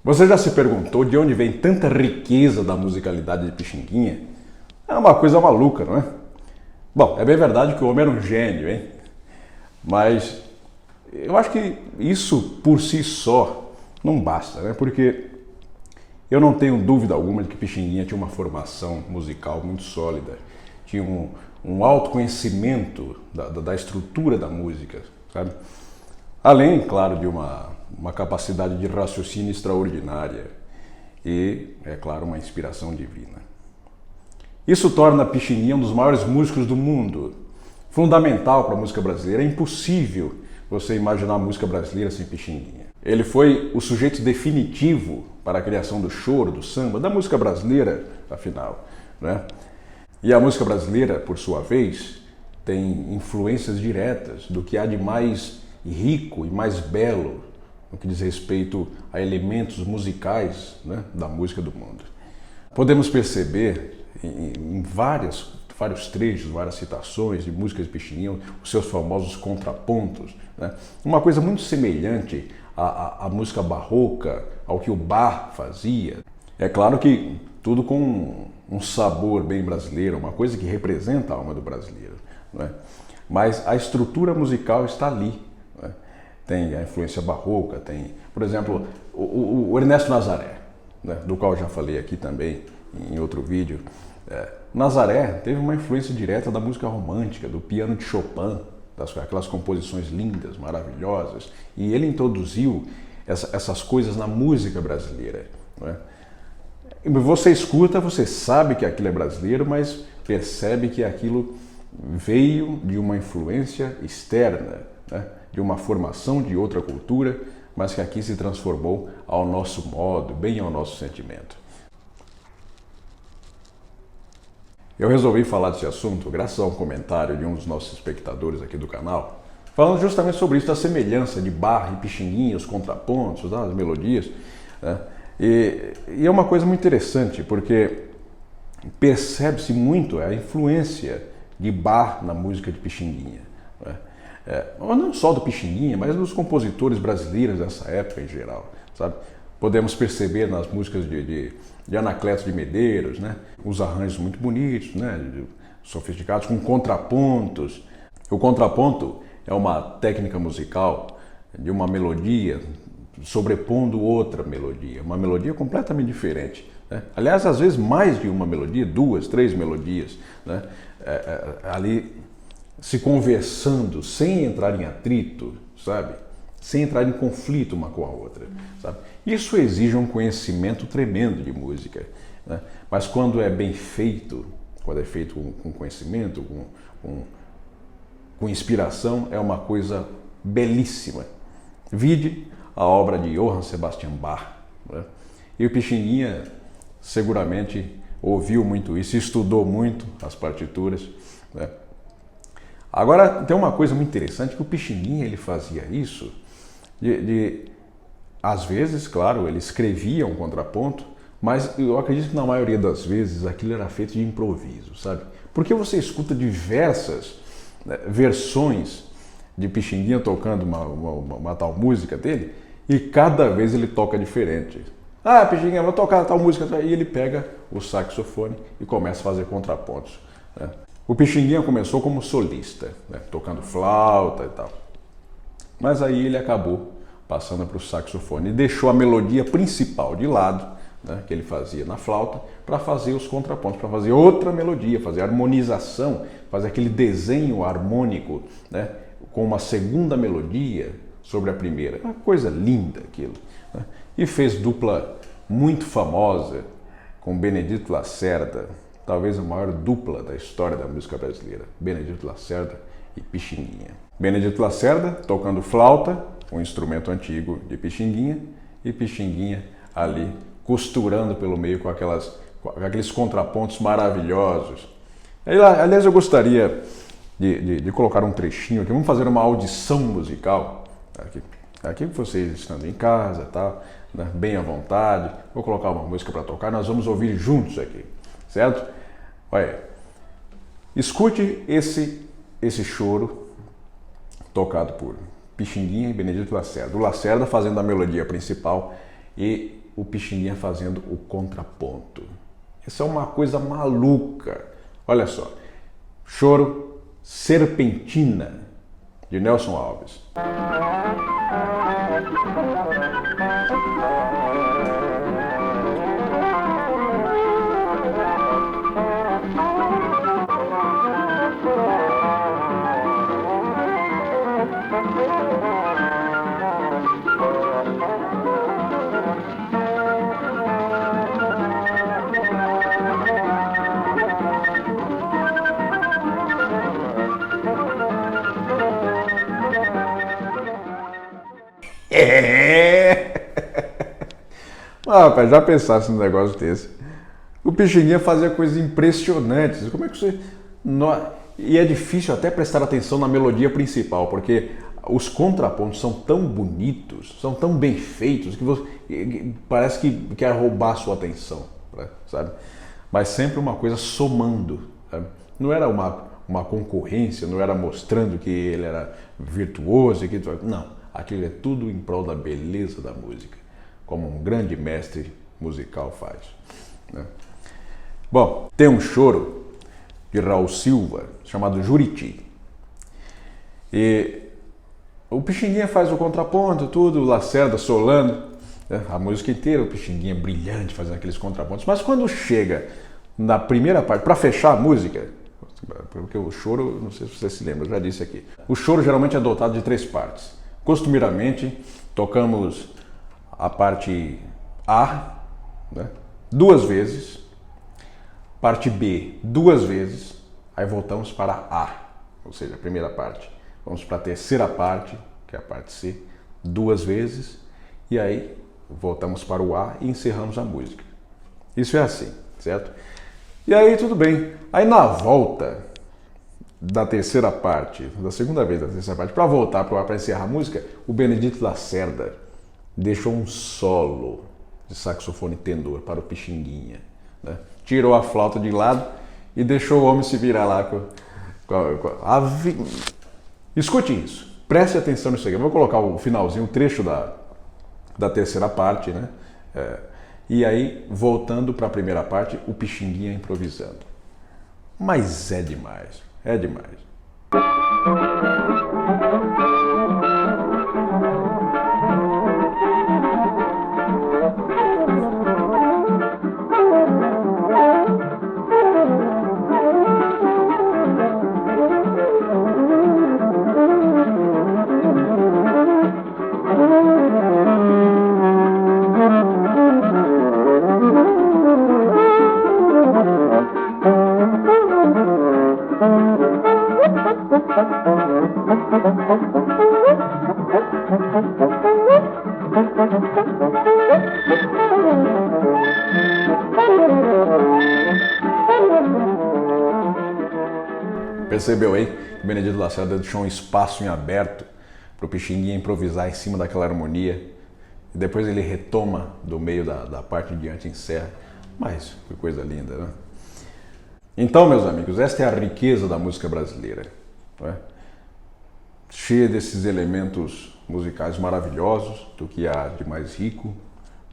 Você já se perguntou de onde vem tanta riqueza da musicalidade de Pixinguinha? É uma coisa maluca, não é? Bom, é bem verdade que o homem era um gênio, hein? Mas eu acho que isso por si só não basta, né? Porque eu não tenho dúvida alguma de que Pixinguinha tinha uma formação musical muito sólida, tinha um autoconhecimento da estrutura da música, sabe? Além, claro, de uma capacidade de raciocínio extraordinária e, é claro, uma inspiração divina. Isso torna Pixinguinha um dos maiores músicos do mundo, fundamental para a música brasileira. É impossível você imaginar a música brasileira sem Pixinguinha. Ele foi o sujeito definitivo para a criação do choro, do samba, da música brasileira, afinal, né? E a música brasileira, por sua vez, tem influências diretas do que há de mais rico e mais belo no que diz respeito a elementos musicais, né, da música do mundo. Podemos perceber em vários trechos, várias citações de músicas de Pixinguinha, os seus famosos contrapontos, né? Uma coisa muito semelhante à música barroca, ao que o Bach fazia. É claro que tudo com um sabor bem brasileiro, uma coisa que representa a alma do brasileiro, né? Mas a estrutura musical está ali, né? Tem a influência barroca, tem, por exemplo, o Ernesto Nazaré, né? Do qual eu já falei aqui também em outro vídeo. Nazaré teve uma influência direta da música romântica, do piano de Chopin, aquelas composições lindas, maravilhosas, e ele introduziu essas coisas na música brasileira, né? Você escuta, você sabe que aquilo é brasileiro, mas percebe que aquilo veio de uma influência externa, né? De uma formação de outra cultura, mas que aqui se transformou ao nosso modo, bem ao nosso sentimento. Eu resolvi falar desse assunto graças a um comentário de um dos nossos espectadores aqui do canal, falando justamente sobre isso, da semelhança de Bach e Pixinguinha, os contrapontos, as melodias, né? E é uma coisa muito interessante, porque percebe-se muito a influência de Bach na música de Pixinguinha, né? Não só do Pixinguinha, mas dos compositores brasileiros dessa época em geral, sabe? Podemos perceber nas músicas de Anacleto de Medeiros, né? Os arranjos muito bonitos, né? Sofisticados, com contrapontos. O contraponto é uma técnica musical de uma melodia sobrepondo outra melodia, uma melodia completamente diferente, né? Aliás, às vezes mais de uma melodia, 2, 3 melodias, né? Ali se conversando sem entrar em atrito, sabe? Sem entrar em conflito uma com a outra, sabe? Isso exige um conhecimento tremendo de música, né? Mas quando é bem feito, quando é feito com conhecimento, com inspiração, é uma coisa belíssima. Vide a obra de Johann Sebastian Bach, né? E o Pixinguinha seguramente ouviu muito isso, estudou muito as partituras, né? Agora, tem uma coisa muito interessante, que o Pixinguinha ele fazia isso, às vezes, claro, ele escrevia um contraponto, mas eu acredito que na maioria das vezes aquilo era feito de improviso, sabe? Porque você escuta diversas, né, versões de Pixinguinha tocando uma tal música dele, e cada vez ele toca diferente. Ah, Pixinguinha, vou tocar tal música, e ele pega o saxofone e começa a fazer contrapontos, né? O Pixinguinha começou como solista, né, tocando flauta e tal. Mas aí ele acabou passando para o saxofone e deixou a melodia principal de lado, né, que ele fazia na flauta, para fazer os contrapontos, para fazer outra melodia, fazer harmonização, fazer aquele desenho harmônico, né, com uma segunda melodia sobre a primeira. Uma coisa linda aquilo, né? E fez dupla muito famosa com Benedito Lacerda, talvez a maior dupla da história da música brasileira, Benedito Lacerda e Pixinguinha. Benedito Lacerda tocando flauta, um instrumento antigo de Pixinguinha, e Pixinguinha ali costurando pelo meio com aqueles contrapontos maravilhosos. Aliás, eu gostaria de colocar um trechinho aqui, vamos fazer uma audição musical, aqui vocês estando em casa, tá, né, bem à vontade, vou colocar uma música para tocar, nós vamos ouvir juntos aqui, certo? Olha, escute esse choro tocado por Pixinguinha e Benedito Lacerda. O Lacerda fazendo a melodia principal e o Pixinguinha fazendo o contraponto. Isso é uma coisa maluca. Olha só, choro Serpentina, de Nelson Alves. Rapaz, já pensasse num negócio desse? O Pixinguinha fazia coisas impressionantes. Como é que você... E é difícil até prestar atenção na melodia principal, porque os contrapontos são tão bonitos, são tão bem feitos, que parece que quer roubar a sua atenção, sabe? Mas sempre uma coisa somando, sabe? Não era uma concorrência, não era mostrando que ele era virtuoso. Não, aquilo é tudo em prol da beleza da música, como um grande mestre musical faz, né? Bom, tem um choro de Raul Silva chamado Juriti. E o Pixinguinha faz o contraponto, tudo, o Lacerda solando, né? A música inteira, o Pixinguinha brilhante fazendo aqueles contrapontos. Mas quando chega na primeira parte, para fechar a música, porque o choro, não sei se você se lembra, eu já disse aqui, o choro geralmente é dotado de 3 partes. Costumeiramente, tocamos a parte A, né, 2 vezes, parte B 2 vezes, aí voltamos para A, ou seja, a primeira parte. Vamos para a terceira parte, que é a parte C, 2 vezes, e aí voltamos para o A e encerramos a música. Isso é assim, certo? E aí tudo bem. Aí na volta da terceira parte, da segunda vez da terceira parte, para voltar para o A para encerrar a música, o Benedito Lacerda deixou um solo de saxofone tenor para o Pixinguinha, né? Tirou a flauta de lado e deixou o homem se virar lá Escute isso, preste atenção nisso aqui. Eu vou colocar o finalzinho, o trecho da terceira parte, né? E aí, voltando para a primeira parte, o Pixinguinha improvisando. Mas é demais, é demais. Percebeu aí? O Benedito Lacerda deixou um espaço em aberto para o Pixinguinha improvisar em cima daquela harmonia. E depois ele retoma do meio da parte em diante e encerra. Mas que coisa linda, né? Então, meus amigos, esta é a riqueza da música brasileira, não é? Cheia desses elementos musicais maravilhosos, do que há de mais rico,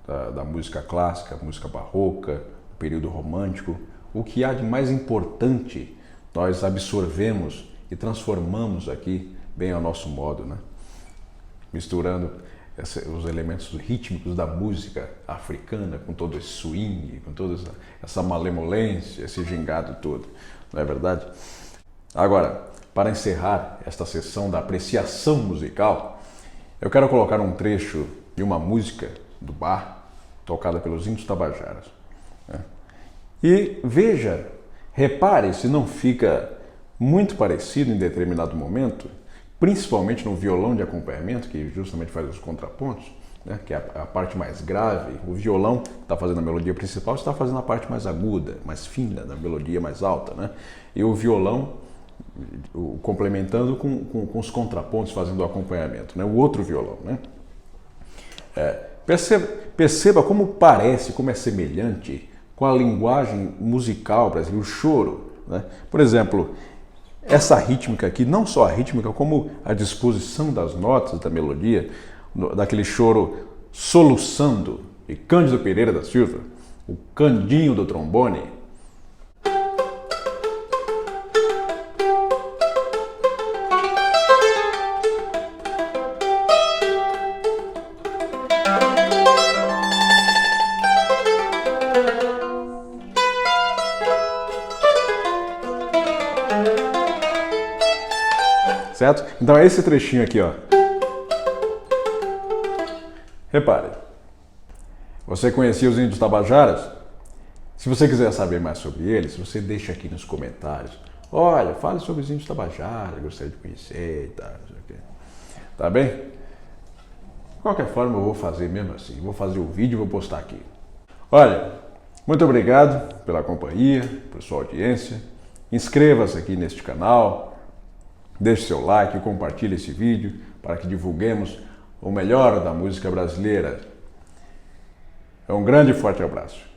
da música clássica, música barroca, período romântico, o que há de mais importante nós absorvemos e transformamos aqui bem ao nosso modo, né? Misturando os elementos rítmicos da música africana com todo esse swing, com toda essa malemolência, esse gingado todo, não é verdade? Agora, para encerrar esta sessão da apreciação musical, eu quero colocar um trecho de uma música do Bach, tocada pelos Índios Tabajaras, né? E veja, repare se não fica muito parecido em determinado momento, principalmente no violão de acompanhamento, que justamente faz os contrapontos, né, que é a parte mais grave. O violão que está fazendo a melodia principal está fazendo a parte mais aguda, mais fina, da melodia mais alta, né? E o violão complementando com os contrapontos, fazendo o acompanhamento, né? O outro violão, né? Perceba como parece, como é semelhante com a linguagem musical brasileira, o choro, né? Por exemplo, essa rítmica aqui, não só a rítmica, como a disposição das notas da melodia, daquele choro soluçando, e Cândido Pereira da Silva, o Candinho do trombone. Certo? Então é esse trechinho aqui, ó. Repare, você conhecia os índios tabajaras? Se você quiser saber mais sobre eles, você deixa aqui nos comentários. Olha, fale sobre os índios tabajaras, gostaria de conhecer e tal, não sei o quê. Tá bem? De qualquer forma, eu vou fazer mesmo assim. Vou fazer o vídeo e vou postar aqui. Olha, muito obrigado pela companhia, por sua audiência. Inscreva-se aqui neste canal. Deixe seu like e compartilhe esse vídeo para que divulguemos o melhor da música brasileira. Um grande e forte abraço.